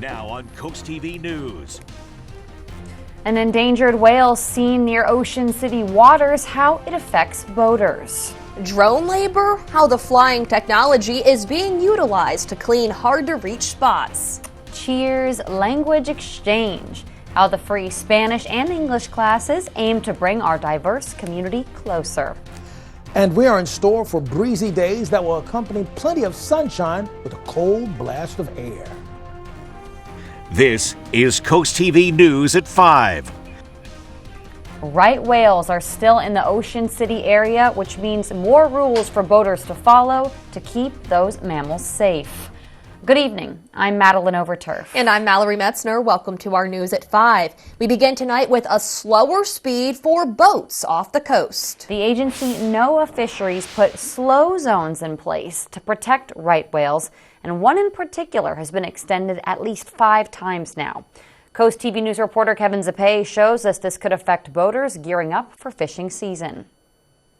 Now on CoastTV News. An endangered whale seen near Ocean City waters, how it affects boaters. Drone labor, how the flying technology is being utilized to clean hard-to-reach spots. Cheers language exchange, how the free Spanish and English classes aim to bring our diverse community closer. And we are in store for breezy days that will accompany plenty of sunshine with a cold blast of air. This is CoastTV News at 5. Right whales are still in the Ocean City area, which means more rules for boaters to follow to keep those mammals safe. Good evening. I'm Madeline Overturf. And I'm Mallory Metzner. Welcome to our News at 5. We begin tonight with a slower speed for boats off the coast. The agency NOAA Fisheries put slow zones in place to protect right whales, and one in particular has been extended at least 5 times now. Coast TV News reporter Kevin Zapay shows us this could affect boaters gearing up for fishing season.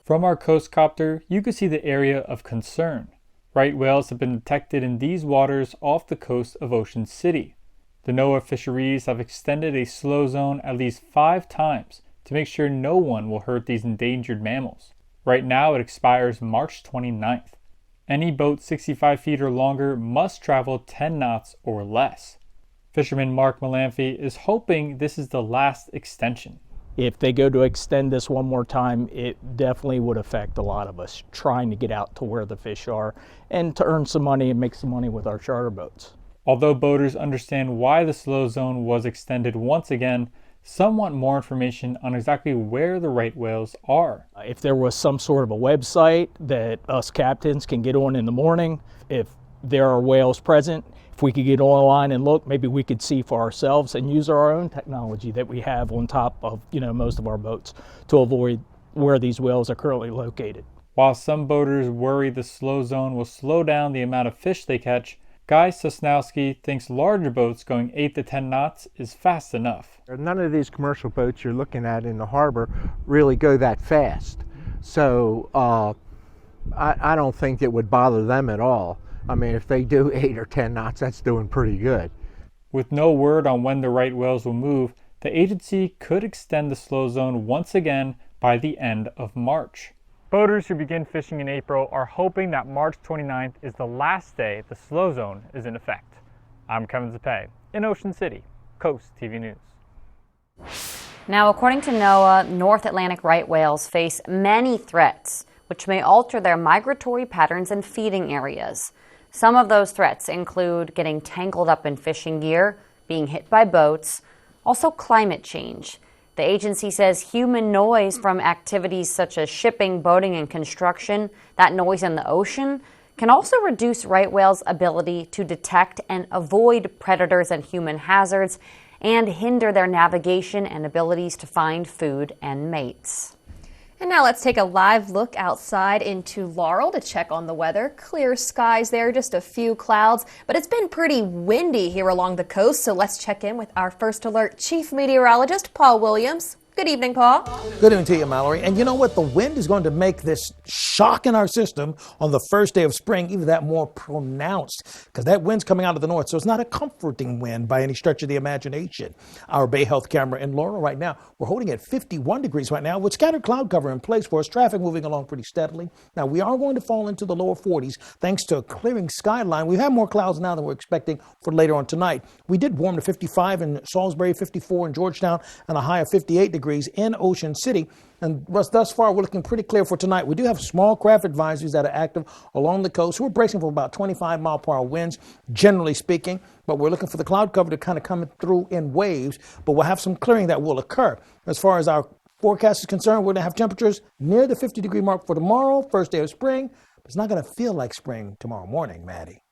From our coast copter, you can see the area of concern. Right whales have been detected in these waters off the coast of Ocean City. The NOAA Fisheries have extended a slow zone at least 5 times to make sure no one will hurt these endangered mammals. Right now it expires March 29th. Any boat 65 feet or longer must travel 10 knots or less. Fisherman Mark Malamphy is hoping this is the last extension. If they go to extend this one more time, it definitely would affect a lot of us trying to get out to where the fish are and to earn some money and make some money with our charter boats. Although boaters understand why the slow zone was extended once again, some want more information on exactly where the right whales are. If there was some sort of a website that us captains can get on in the morning, if there are whales present, if we could get online and look, maybe we could see for ourselves and use our own technology that we have on top of, most of our boats to avoid where these whales are currently located. While some boaters worry the slow zone will slow down the amount of fish they catch, Guy Sosnowski thinks larger boats going 8 to 10 knots is fast enough. None of these commercial boats you're looking at in the harbor really go that fast. So I don't think it would bother them at all. I mean, if they do 8 or 10 knots, that's doing pretty good. With no word on when the right whales will move, the agency could extend the slow zone once again by the end of March. Boaters who begin fishing in April are hoping that March 29th is the last day the slow zone is in effect. I'm Kevin Zapay in Ocean City, Coast TV News. Now, according to NOAA, North Atlantic right whales face many threats, which may alter their migratory patterns and feeding areas. Some of those threats include getting tangled up in fishing gear, being hit by boats, also climate change. The agency says human noise from activities such as shipping, boating, and construction, that noise in the ocean, can also reduce right whales' ability to detect and avoid predators and human hazards and hinder their navigation and abilities to find food and mates. And now let's take a live look outside into Laurel to check on the weather. Clear skies there, just a few clouds, but it's been pretty windy here along the coast, so let's check in with our First Alert Chief Meteorologist, Paul Williams. Good evening, Paul. Good evening to you, Mallory. And you know what? The wind is going to make this shock in our system on the first day of spring even that more pronounced, because that wind's coming out of the north, so it's not a comforting wind by any stretch of the imagination. Our Bay Health camera in Laurel right now, we're holding at 51 degrees right now with scattered cloud cover in place for us, traffic moving along pretty steadily. Now, we are going to fall into the lower 40s thanks to a clearing skyline. We have more clouds now than we're expecting for later on tonight. We did warm to 55 in Salisbury, 54 in Georgetown, and a high of 58 degrees in Ocean City. And thus far, we're looking pretty clear for tonight. We do have small craft advisories that are active along the coast. We're bracing for about 25-mile-per-hour winds, generally speaking, but we're looking for the cloud cover to kind of come through in waves, but we'll have some clearing that will occur. As far as our forecast is concerned, we're going to have temperatures near the 50-degree mark for tomorrow, first day of spring. It's not going to feel like spring tomorrow morning, Maddie.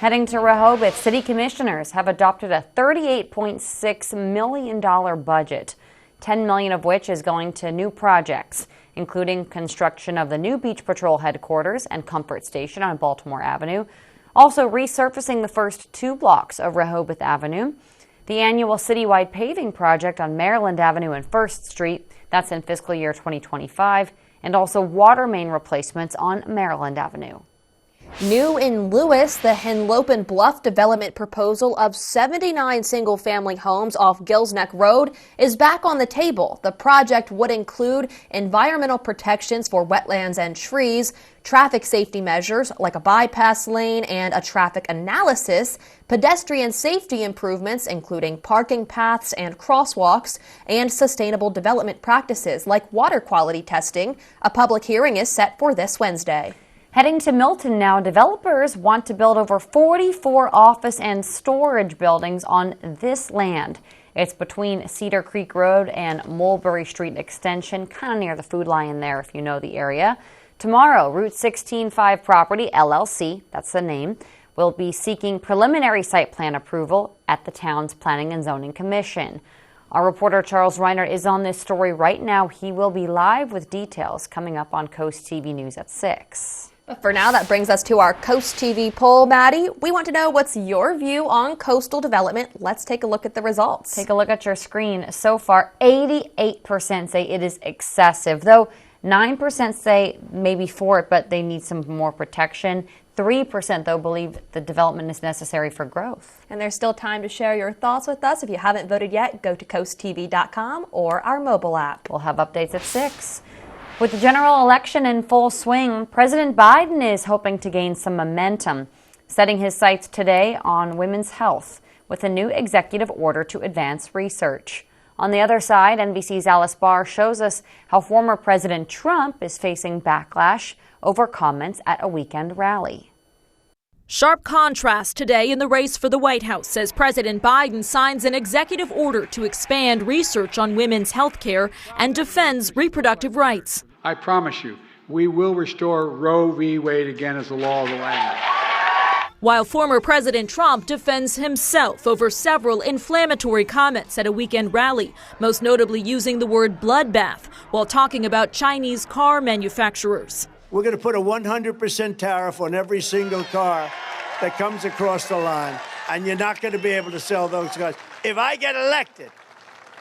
Heading to Rehoboth, city commissioners have adopted a $38.6 million budget, $10 million of which is going to new projects, including construction of the new Beach Patrol headquarters and Comfort Station on Baltimore Avenue, also resurfacing the first 2 blocks of Rehoboth Avenue, the annual citywide paving project on Maryland Avenue and 1st Street, that's in fiscal year 2025, and also water main replacements on Maryland Avenue. New in Lewis, the Henlopen Bluff development proposal of 79 single-family homes off Gills Neck Road is back on the table. The project would include environmental protections for wetlands and trees, traffic safety measures like a bypass lane and a traffic analysis, pedestrian safety improvements including parking paths and crosswalks, and sustainable development practices like water quality testing. A public hearing is set for this Wednesday. Heading to Milton now, developers want to build over 44 office and storage buildings on this land. It's between Cedar Creek Road and Mulberry Street Extension, kind of near the Food Lion there if you know the area. Tomorrow, Route 16-5 Property, LLC, that's the name, will be seeking preliminary site plan approval at the town's Planning and Zoning Commission. Our reporter Charles Reiner is on this story right now. He will be live with details coming up on Coast TV News at 6. But for now, that brings us to our Coast TV poll, Maddie. We want to know what's your view on coastal development. Let's take a look at the results. Take a look at your screen. So far, 88% say it is excessive, though 9% say maybe for it, but they need some more protection. 3% though believe the development is necessary for growth. And there's still time to share your thoughts with us. If you haven't voted yet, go to coasttv.com or our mobile app. We'll have updates at 6. With the general election in full swing, President Biden is hoping to gain some momentum, setting his sights today on women's health with a new executive order to advance research. On the other side, NBC's Alice Barr shows us how former President Trump is facing backlash over comments at a weekend rally. Sharp contrast today in the race for the White House as President Biden signs an executive order to expand research on women's health care and defends reproductive rights. I promise you, we will restore Roe v. Wade again as the law of the land. While former President Trump defends himself over several inflammatory comments at a weekend rally, most notably using the word bloodbath while talking about Chinese car manufacturers. We're going to put a 100% tariff on every single car that comes across the line, and you're not going to be able to sell those cars. If I get elected,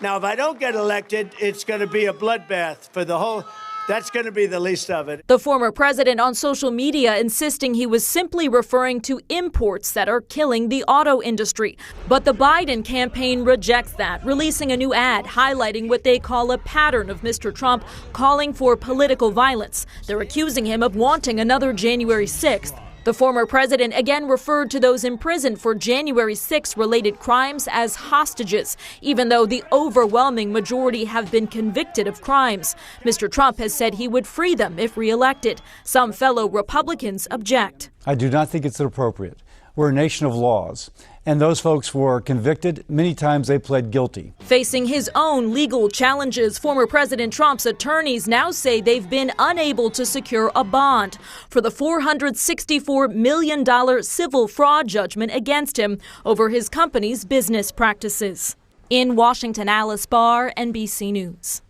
now if I don't get elected, it's going to be a bloodbath for the whole. That's going to be the least of it. The former president on social media insisting he was simply referring to imports that are killing the auto industry. But the Biden campaign rejects that, releasing a new ad highlighting what they call a pattern of Mr. Trump calling for political violence. They're accusing him of wanting another January 6th. The former president again referred to those imprisoned for January 6 related crimes as hostages, even though the overwhelming majority have been convicted of crimes. Mr. Trump has said he would free them if reelected. Some fellow Republicans object. I do not think it's appropriate. We're a nation of laws, and those folks were convicted. Many times they pled guilty. Facing his own legal challenges, former President Trump's attorneys now say they've been unable to secure a bond for the $464 million civil fraud judgment against him over his company's business practices. In Washington, Alice Barr, NBC News.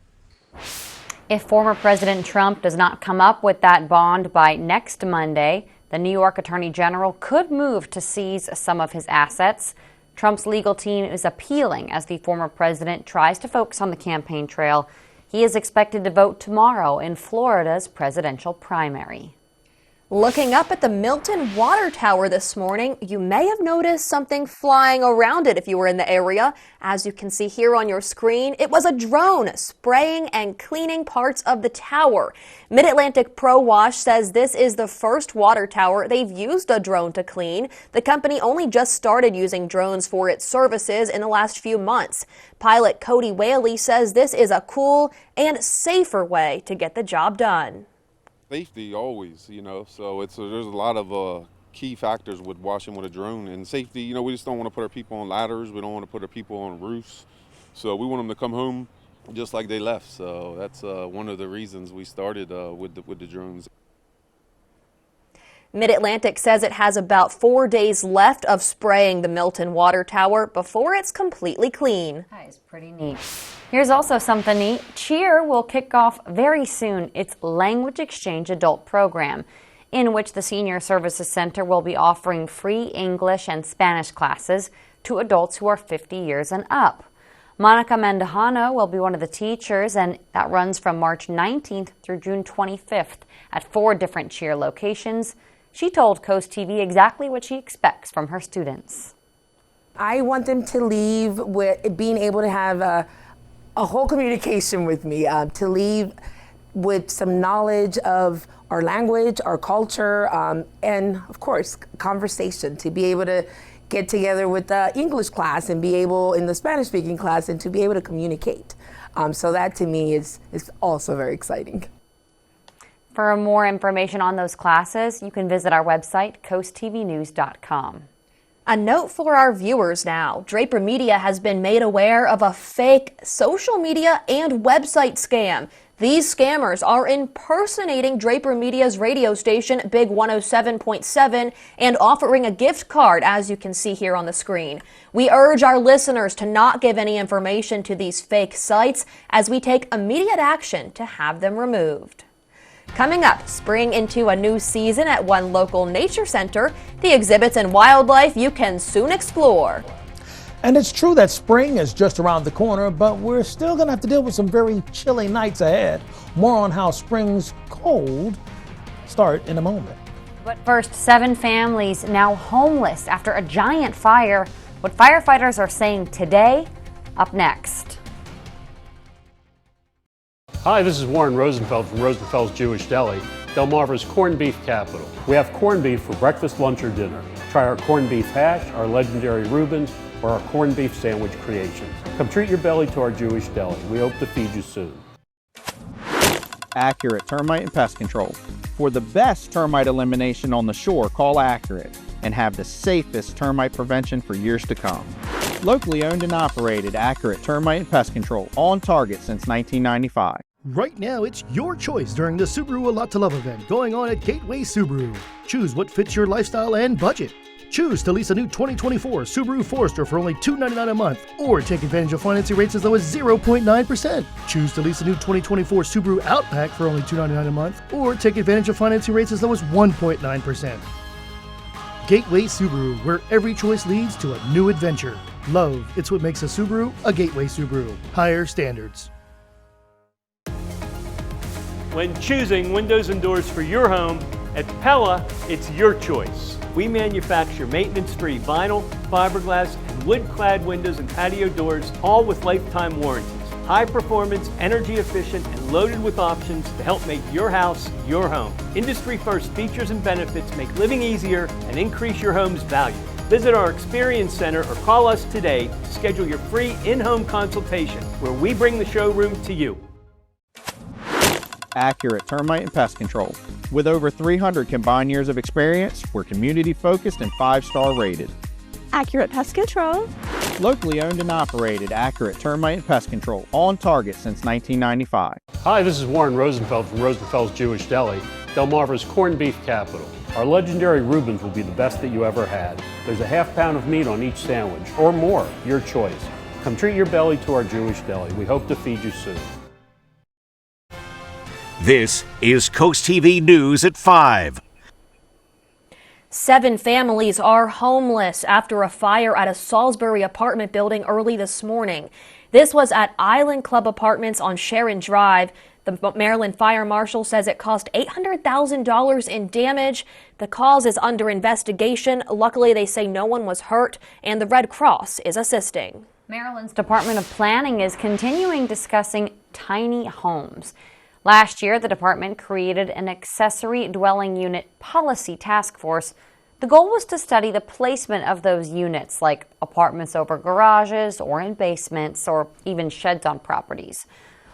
If former President Trump does not come up with that bond by next Monday, the New York Attorney General could move to seize some of his assets. Trump's legal team is appealing as the former president tries to focus on the campaign trail. He is expected to vote tomorrow in Florida's presidential primary. Looking up at the Milton Water Tower this morning, you may have noticed something flying around it if you were in the area. As you can see here on your screen, it was a drone spraying and cleaning parts of the tower. Mid-Atlantic Pro Wash says this is the first water tower they've used a drone to clean. The company only just started using drones for its services in the last few months. Pilot Cody Whaley says this is a cool and safer way to get the job done. Safety always, so there's a lot of key factors with washing with a drone. And safety, we just don't want to put our people on ladders. We don't want to put our people on roofs. So we want them to come home just like they left. So that's one of the reasons we started with the drones. Mid-Atlantic says it has about 4 days left of spraying the Milton Water Tower before it's completely clean. That is pretty neat. Here's also something neat. Cheer will kick off very soon its Language Exchange Adult Program, in which the Senior Services Center will be offering free English and Spanish classes to adults who are 50 years and up. Monica Mendojano will be one of the teachers, and that runs from March 19th through June 25th at 4 different Cheer locations. She told Coast TV exactly what she expects from her students. I want them to leave with being able to have a whole communication with me, to leave with some knowledge of our language, our culture, and of course, conversation, to be able to get together with the English class and be able, in the Spanish speaking class, and to be able to communicate. So that to me is also very exciting. For more information on those classes, you can visit our website, coasttvnews.com. A note for our viewers now. Draper Media has been made aware of a fake social media and website scam. These scammers are impersonating Draper Media's radio station, Big 107.7, and offering a gift card, as you can see here on the screen. We urge our listeners to not give any information to these fake sites, as we take immediate action to have them removed. Coming up, spring into a new season at one local nature center, the exhibits and wildlife you can soon explore. And it's true that spring is just around the corner, but we're still going to have to deal with some very chilly nights ahead. More on how spring's cold start in a moment. But first, 7 families now homeless after a giant fire. What firefighters are saying today, up next. Hi, this is Warren Rosenfeld from Rosenfeld's Jewish Deli, Delmarva's corned beef capital. We have corned beef for breakfast, lunch, or dinner. Try our corned beef hash, our legendary Reubens, or our corned beef sandwich creations. Come treat your belly to our Jewish Deli. We hope to feed you soon. Accurate Termite and Pest Control. For the best termite elimination on the shore, call Accurate and have the safest termite prevention for years to come. Locally owned and operated, Accurate Termite and Pest Control, on target since 1995. Right now, it's your choice during the Subaru A Lot to Love event going on at Gateway Subaru. Choose what fits your lifestyle and budget. Choose to lease a new 2024 Subaru Forester for only $299 a month, or take advantage of financing rates as low as 0.9%. Choose to lease a new 2024 Subaru Outback for only $299 a month, or take advantage of financing rates as low as 1.9%. Gateway Subaru, where every choice leads to a new adventure. Love, it's what makes a Subaru a Gateway Subaru. Higher standards. When choosing windows and doors for your home, at Pella, it's your choice. We manufacture maintenance-free vinyl, fiberglass, and wood-clad windows and patio doors, all with lifetime warranties. High performance, energy efficient, and loaded with options to help make your house your home. Industry-first features and benefits make living easier and increase your home's value. Visit our Experience Center or call us today to schedule your free in-home consultation, where we bring the showroom to you. Accurate Termite and Pest Control. With over 300 combined years of experience, we're community focused and 5-star rated. Accurate Pest Control. Locally owned and operated, Accurate Termite and Pest Control, on target since 1995. Hi, this is Warren Rosenfeld from Rosenfeld's Jewish Deli, Delmarva's corned beef capital. Our legendary Reubens will be the best that you ever had. There's a half pound of meat on each sandwich, or more, your choice. Come treat your belly to our Jewish Deli. We hope to feed you soon. This is Coast TV News at 5. 7 families are homeless after a fire at a Salisbury apartment building early this morning. This was at Island Club Apartments on Sharon Drive. The Maryland Fire Marshal says it cost $800,000 in damage. The cause is under investigation. Luckily, they say no one was hurt, and the Red Cross is assisting. Maryland's Department of Planning is continuing discussing tiny homes. Last year, the department created an accessory dwelling unit policy task force. The goal was to study the placement of those units, like apartments over garages or in basements or even sheds on properties.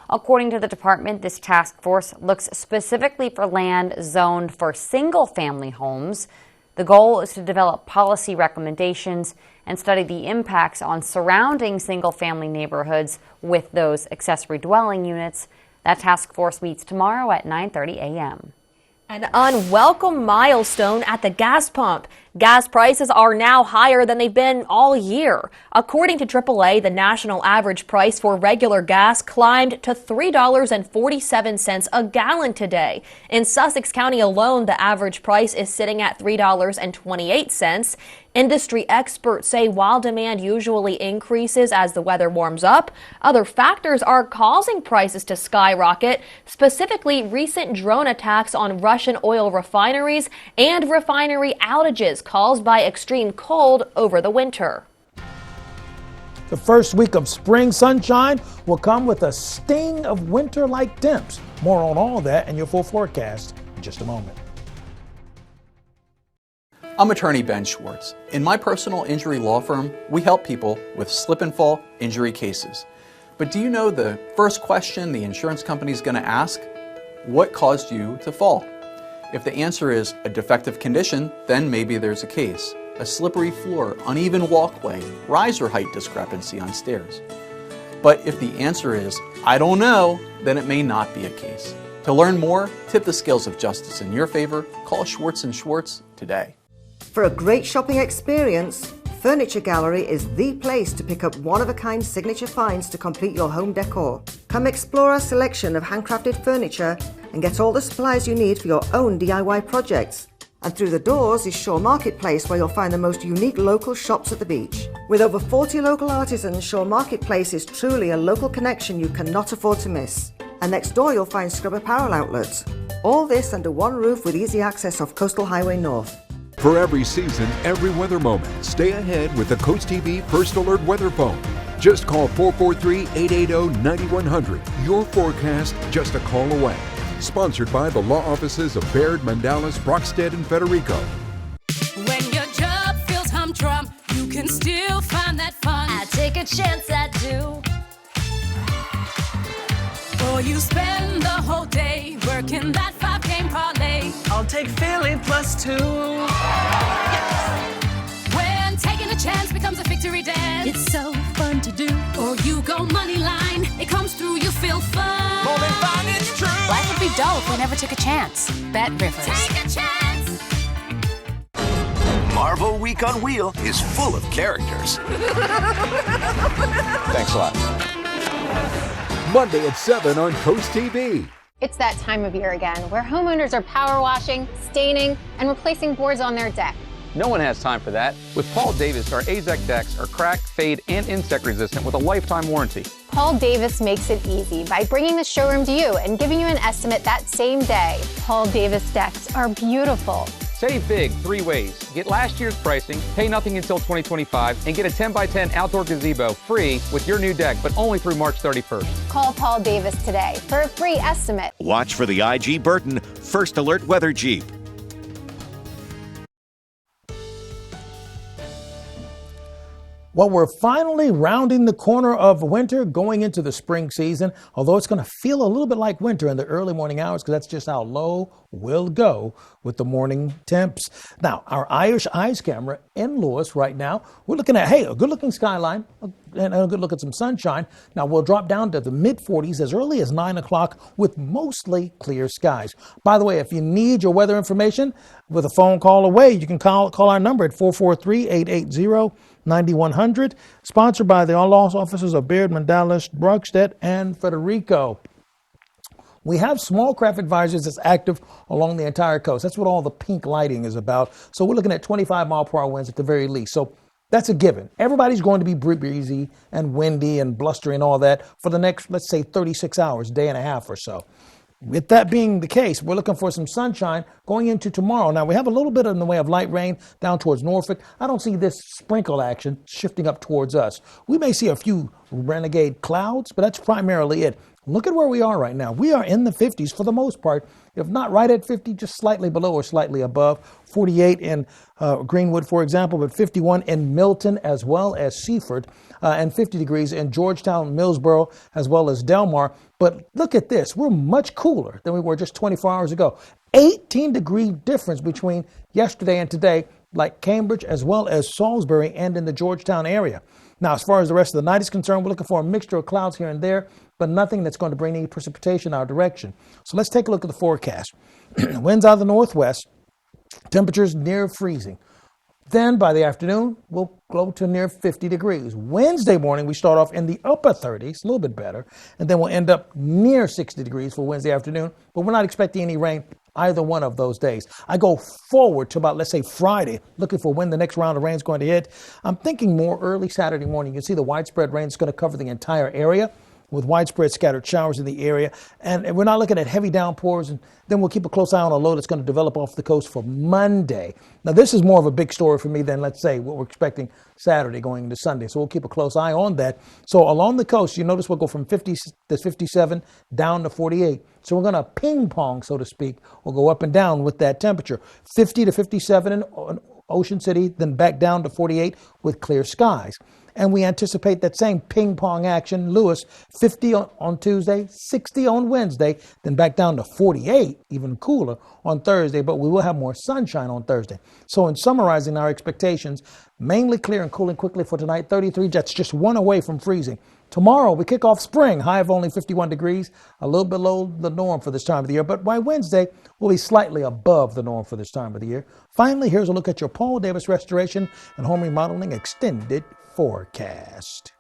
According to the department, this task force looks specifically for land zoned for single-family homes. The goal is to develop policy recommendations and study the impacts on surrounding single-family neighborhoods with those accessory dwelling units. That task force meets tomorrow at 9:30 a.m. An unwelcome milestone at the gas pump. Gas prices are now higher than they've been all year. According to AAA, the national average price for regular gas climbed to $3.47 a gallon today. In Sussex County alone, the average price is sitting at $3.28. Industry experts say while demand usually increases as the weather warms up, other factors are causing prices to skyrocket, specifically recent drone attacks on Russian oil refineries and refinery outages caused by extreme cold over the winter. The first week of spring sunshine will come with a sting of winter-like temps. More on all that and your full forecast in just a moment. I'm attorney Ben Schwartz. In my personal injury law firm, we help people with slip and fall injury cases. But do you know the first question the insurance company is going to ask? What caused you to fall? If the answer is a defective condition, then maybe there's a case. A slippery floor, uneven walkway, riser height discrepancy on stairs. But if the answer is, I don't know, then it may not be a case. To learn more, tip the scales of justice in your favor, call Schwartz & Schwartz today. For a great shopping experience, Furniture Gallery is the place to pick up one-of-a-kind signature finds to complete your home decor. Come explore our selection of handcrafted furniture and get all the supplies you need for your own DIY projects. And through the doors is Shore Marketplace, where you'll find the most unique local shops at the beach. With over 40 local artisans, Shore Marketplace is truly a local connection you cannot afford to miss. And next door you'll find Scrub Apparel outlets. All this under one roof with easy access off Coastal Highway North. For every season, every weather moment, stay ahead with the CoastTV First Alert Weather Phone. Just call 443-880-9100. Your forecast just a call away. Sponsored by the law offices of Baird, Mandalis, Brockstead, and Federico. When your job feels humdrum, you can still find that fun. I take a chance, I do. Or you spend the whole day working that 5-game parlay. I'll take Philly +2. When taking a chance becomes a victory dance. It's so fun to do. Or you go money line, it comes through, you feel fun. More than fun, it's true. Life would be dull if we never took a chance. Bet Rivers. Take a chance. Marvel Week on Wheel is full of characters. Thanks a lot. Monday at 7 on CoastTV. It's that time of year again where homeowners are power washing, staining, and replacing boards on their deck. No one has time for that. With Paul Davis, our AZEC decks are crack, fade, and insect resistant with a lifetime warranty. Paul Davis makes it easy by bringing the showroom to you and giving you an estimate that same day. Paul Davis decks are beautiful. Save big 3 ways. Get last year's pricing, pay nothing until 2025, and get a 10x10 outdoor gazebo free with your new deck, but only through March 31st. Call Paul Davis today for a free estimate. Watch for the IG Burton First Alert Weather Jeep. Well, we're finally rounding the corner of winter, going into the spring season, although it's going to feel a little bit like winter in the early morning hours because that's just how low we'll go with the morning temps. Now, our Irish Eyes camera in Lewis right now, we're looking at, a good-looking skyline and a good look at some sunshine. Now, we'll drop down to the mid-40s as early as 9 o'clock with mostly clear skies. By the way, if you need your weather information with a phone call away, you can call our number at 443-880-9100, sponsored by the law offices of Baird, Mandalis, Brockstead, and Federico. We have small craft advisories that's active along the entire coast. That's what all the pink lighting is about. So we're looking at 25-mile-per-hour winds at the very least. So that's a given. Everybody's going to be breezy and windy and blustery and all that for the next, let's say, 36 hours, day and a half or so. With that being the case, we're looking for some sunshine going into tomorrow. Now, we have a little bit in the way of light rain down towards Norfolk. I don't see this sprinkle action shifting up towards us. We may see a few renegade clouds, but that's primarily it. Look at where we are right now. We are in the 50s for the most part, if not right at 50, just slightly below or slightly above. 48 in Greenwood, for example, but 51 in Milton as well as Seaford, and 50 degrees in Georgetown, Millsboro, as well as Delmar. But look at this. We're much cooler than we were just 24 hours ago. 18-degree difference between yesterday and today, like Cambridge as well as Salisbury and in the Georgetown area. Now, as far as the rest of the night is concerned, we're looking for a mixture of clouds here and there, but nothing that's going to bring any precipitation our direction. So let's take a look at the forecast. Winds out of the northwest, temperatures near freezing. Then by the afternoon, we'll go to near 50 degrees. Wednesday morning, we start off in the upper 30s, a little bit better, and then we'll end up near 60 degrees for Wednesday afternoon, but we're not expecting any rain either one of those days. I go forward to about, let's say, Friday, looking for when the next round of rain is going to hit. I'm thinking more early Saturday morning. You can see the widespread rain is going to cover the entire area, with widespread scattered showers in the area. And we're not looking at heavy downpours. And then we'll keep a close eye on a low that's going to develop off the coast for Monday. Now, this is more of a big story for me than, let's say, what we're expecting Saturday going into Sunday. So we'll keep a close eye on that. So along the coast, you notice we'll go from 50 to 57 down to 48. So we're going to ping pong, so to speak. We'll go up and down with that temperature. 50 to 57 in Ocean City, then back down to 48 with clear skies. And we anticipate that same ping pong action. Lewis, 50 on Tuesday, 60 on Wednesday, then back down to 48, even cooler on Thursday, but we will have more sunshine on Thursday. So in summarizing our expectations, mainly clear and cooling quickly for tonight, 33, that's just one away from freezing. Tomorrow, we kick off spring, high of only 51 degrees, a little below the norm for this time of the year. But by Wednesday, we'll be slightly above the norm for this time of the year. Finally, here's a look at your Paul Davis Restoration and Home Remodeling Extended Forecast.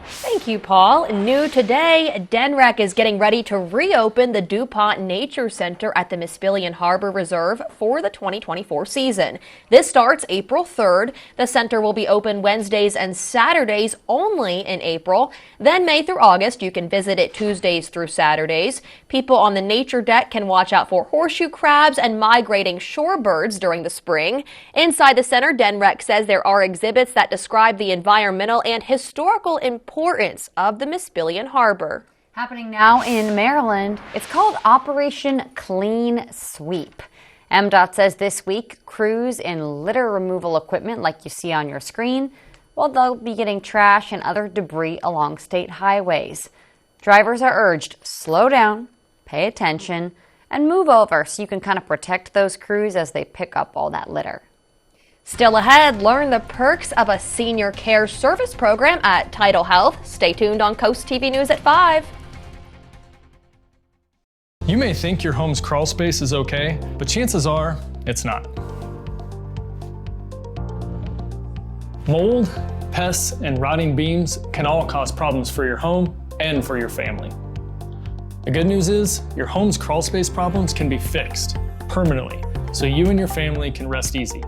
Thank you, Paul. New today, DNREC is getting ready to reopen the DuPont Nature Center at the Mespilian Harbor Reserve for the 2024 season. This starts April 3rd. The center will be open Wednesdays and Saturdays only in April. Then May through August, you can visit it Tuesdays through Saturdays. People on the nature deck can watch out for horseshoe crabs and migrating shorebirds during the spring. Inside the center, DNREC says there are exhibits that describe the environmental and historical importance of the Mespilian Harbor. Happening now in Maryland, it's called Operation Clean Sweep. MDOT says this week, crews in litter removal equipment like you see on your screen, well, they'll be getting trash and other debris along state highways. Drivers are urged, slow down, pay attention, and move over so you can kind of protect those crews as they pick up all that litter. Still ahead, learn the perks of a senior care service program at Tidal Health. Stay tuned on Coast TV News at 5. You may think your home's crawl space is okay, but chances are it's not. Mold, pests, and rotting beams can all cause problems for your home and for your family. The good news is your home's crawl space problems can be fixed permanently, so you and your family can rest easy.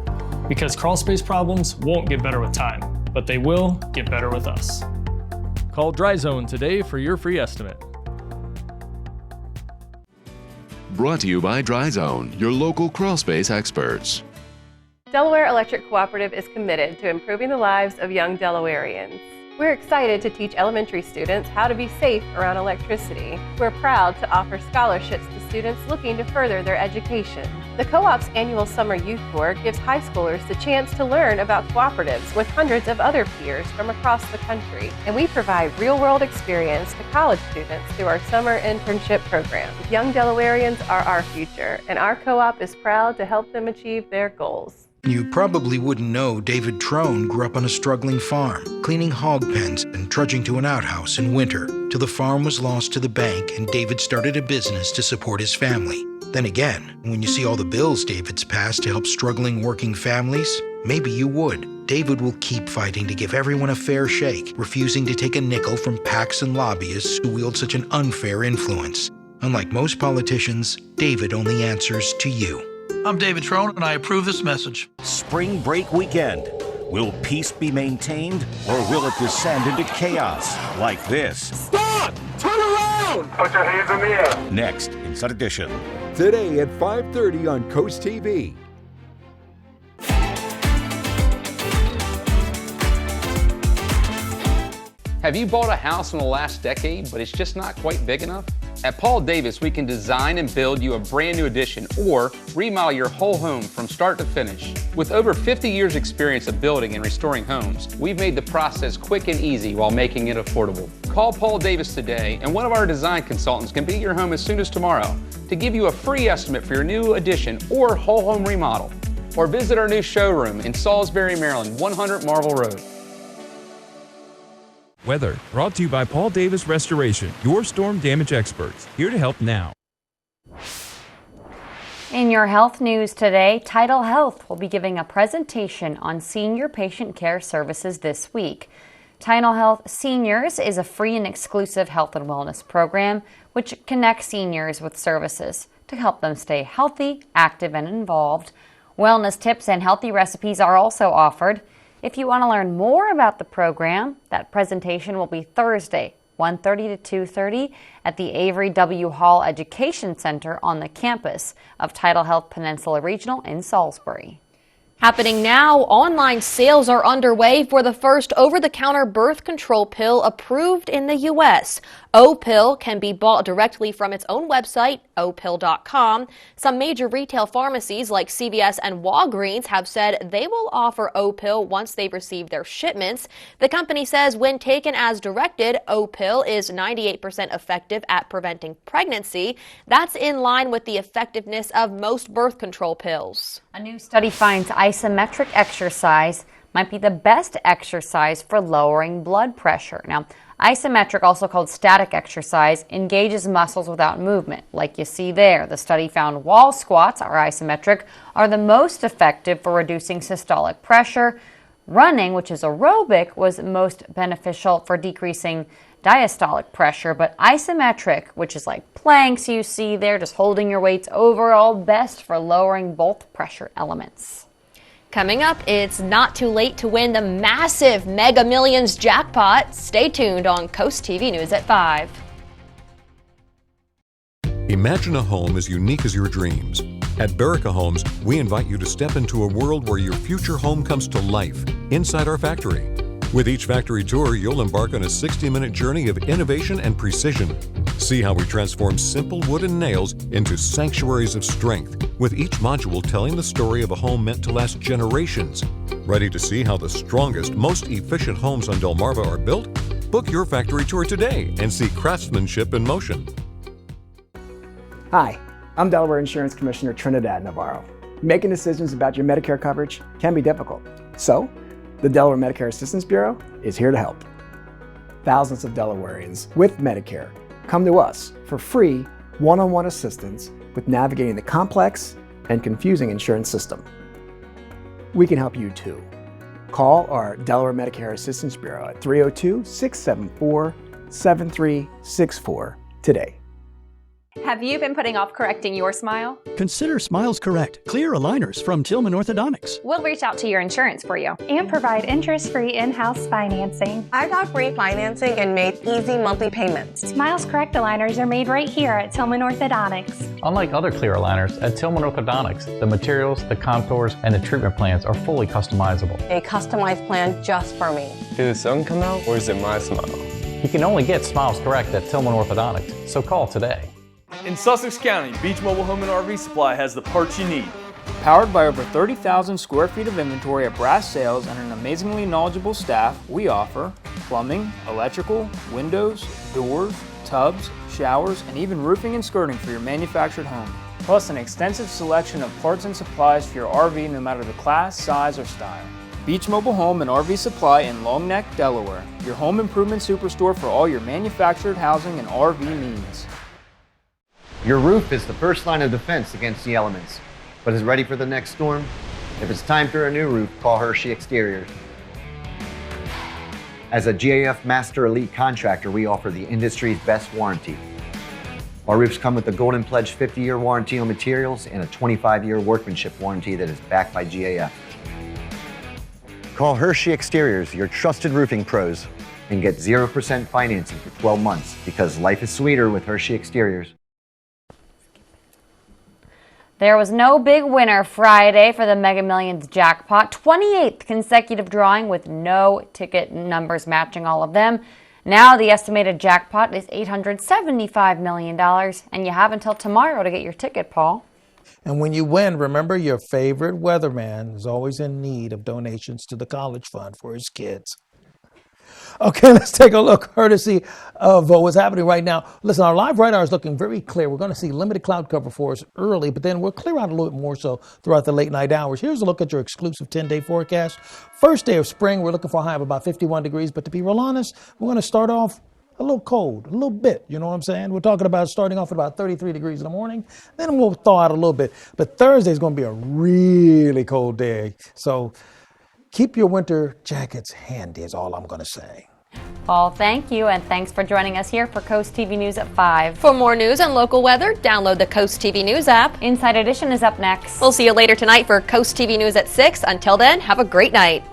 Because crawl space problems won't get better with time, but they will get better with us. Call Dry Zone today for your free estimate. Brought to you by Dry Zone, your local crawl space experts. Delaware Electric Cooperative is committed to improving the lives of young Delawareans. We're excited to teach elementary students how to be safe around electricity. We're proud to offer scholarships to students looking to further their education. The Co-op's annual summer youth tour gives high schoolers the chance to learn about cooperatives with hundreds of other peers from across the country. And we provide real-world experience to college students through our summer internship program. Young Delawareans are our future, and our co-op is proud to help them achieve their goals. You probably wouldn't know David Trone grew up on a struggling farm, cleaning hog pens and trudging to an outhouse in winter, till the farm was lost to the bank and David started a business to support his family. Then again, when you see all the bills David's passed to help struggling working families, maybe you would. David will keep fighting to give everyone a fair shake, refusing to take a nickel from PACs and lobbyists who wield such an unfair influence. Unlike most politicians, David only answers to you. I'm David Trone, and I approve this message. Spring break weekend. Will peace be maintained, or will it descend into chaos like this? Stop! Turn around! Put your hands in the air. Next, Inside Edition. Today at 5:30 on Coast TV. Have you bought a house in the last decade, but it's just not quite big enough? At Paul Davis, we can design and build you a brand new addition or remodel your whole home from start to finish. With over 50 years experience of building and restoring homes, we've made the process quick and easy while making it affordable. Call Paul Davis today, and one of our design consultants can be at your home as soon as tomorrow to give you a free estimate for your new addition or whole home remodel. Or visit our new showroom in Salisbury, Maryland, 100 Marvel Road. Weather brought to you by Paul Davis Restoration, your storm damage experts, here to help now. In your health news today, Tidal Health will be giving a presentation on senior patient care services this week. Tidal Health Seniors is a free and exclusive health and wellness program which connects seniors with services to help them stay healthy, active, and involved. Wellness tips and healthy recipes are also offered. If you want to learn more about the program, that presentation will be Thursday, 1:30 to 2:30 at the Avery W. Hall Education Center on the campus of Tidal Health Peninsula Regional in Salisbury. Happening now, online sales are underway for the first over-the-counter birth control pill approved in the U.S. O-Pill can be bought directly from its own website, opill.com. Some major retail pharmacies like CVS and Walgreens have said they will offer O-Pill once they've received their shipments. The company says when taken as directed, O-Pill is 98% effective at preventing pregnancy. That's in line with the effectiveness of most birth control pills. A new study finds isometric exercise might be the best exercise for lowering blood pressure. Now, isometric, also called static exercise, engages muscles without movement, like you see there. The study found wall squats, or isometric, are the most effective for reducing systolic pressure. Running, which is aerobic, was most beneficial for decreasing diastolic pressure, but isometric, which is like planks you see there, just holding your weights overall, best for lowering both pressure elements. Coming up, it's not too late to win the massive Mega Millions jackpot. Stay tuned on Coast TV News at 5. Imagine a home as unique as your dreams. At Berica Homes, we invite you to step into a world where your future home comes to life inside our factory. With each factory tour, you'll embark on a 60-minute journey of innovation and precision. See how we transform simple wooden nails into sanctuaries of strength, with each module telling the story of a home meant to last generations. Ready to see how the strongest, most efficient homes on Delmarva are built? Book your factory tour today and see craftsmanship in motion. Hi, I'm Delaware Insurance Commissioner Trinidad Navarro. Making decisions about your Medicare coverage can be difficult. So, the Delaware Medicare Assistance Bureau is here to help. Thousands of Delawareans with Medicare come to us for free one-on-one assistance with navigating the complex and confusing insurance system. We can help you too. Call our Delaware Medicare Assistance Bureau at 302-674-7364 today. Have you been putting off correcting your smile? Consider Smiles Correct Clear Aligners from Tillman Orthodontics. We'll reach out to your insurance for you and provide interest-free in-house financing. I got free financing and made easy monthly payments. Smiles Correct aligners are made right here at Tillman Orthodontics. Unlike other clear aligners, at Tillman Orthodontics, the materials, the contours, and the treatment plans are fully customizable. A customized plan just for me. Did the sun come out or is it my smile? You can only get Smiles Correct at Tillman Orthodontics, so call today. In Sussex County, Beach Mobile Home and RV Supply has the parts you need. Powered by over 30,000 square feet of inventory at brass sales and an amazingly knowledgeable staff, we offer plumbing, electrical, windows, doors, tubs, showers, and even roofing and skirting for your manufactured home. Plus an extensive selection of parts and supplies for your RV no matter the class, size, or style. Beach Mobile Home and RV Supply in Long Neck, Delaware. Your home improvement superstore for all your manufactured housing and RV needs. Your roof is the first line of defense against the elements, but is ready for the next storm? If it's time for a new roof, call Hershey Exteriors. As a GAF Master Elite contractor, we offer the industry's best warranty. Our roofs come with a Golden Pledge 50-year warranty on materials and a 25-year workmanship warranty that is backed by GAF. Call Hershey Exteriors, your trusted roofing pros, and get 0% financing for 12 months because life is sweeter with Hershey Exteriors. There was no big winner Friday for the Mega Millions jackpot. 28th consecutive drawing with no ticket numbers matching all of them. Now the estimated jackpot is $875 million, and you have until tomorrow to get your ticket, Paul. And when you win, remember your favorite weatherman is always in need of donations to the college fund for his kids. Okay, let's take a look courtesy of what's happening right now. Listen, our live radar is looking very clear. We're going to see limited cloud cover for us early, but then we'll clear out a little bit more so throughout the late night hours. Here's a look at your exclusive 10-day forecast. First day of spring, we're looking for a high of about 51 degrees, but to be real honest, we're going to start off a little cold, a little bit, you know what I'm saying? We're talking about starting off at about 33 degrees in the morning, then we'll thaw out a little bit. But Thursday's going to be a really cold day. So keep your winter jackets handy is all I'm going to say. Paul, thank you, and thanks for joining us here for Coast TV News at 5. For more news and local weather, download the Coast TV News app. Inside Edition is up next. We'll see you later tonight for Coast TV News at 6. Until then, have a great night.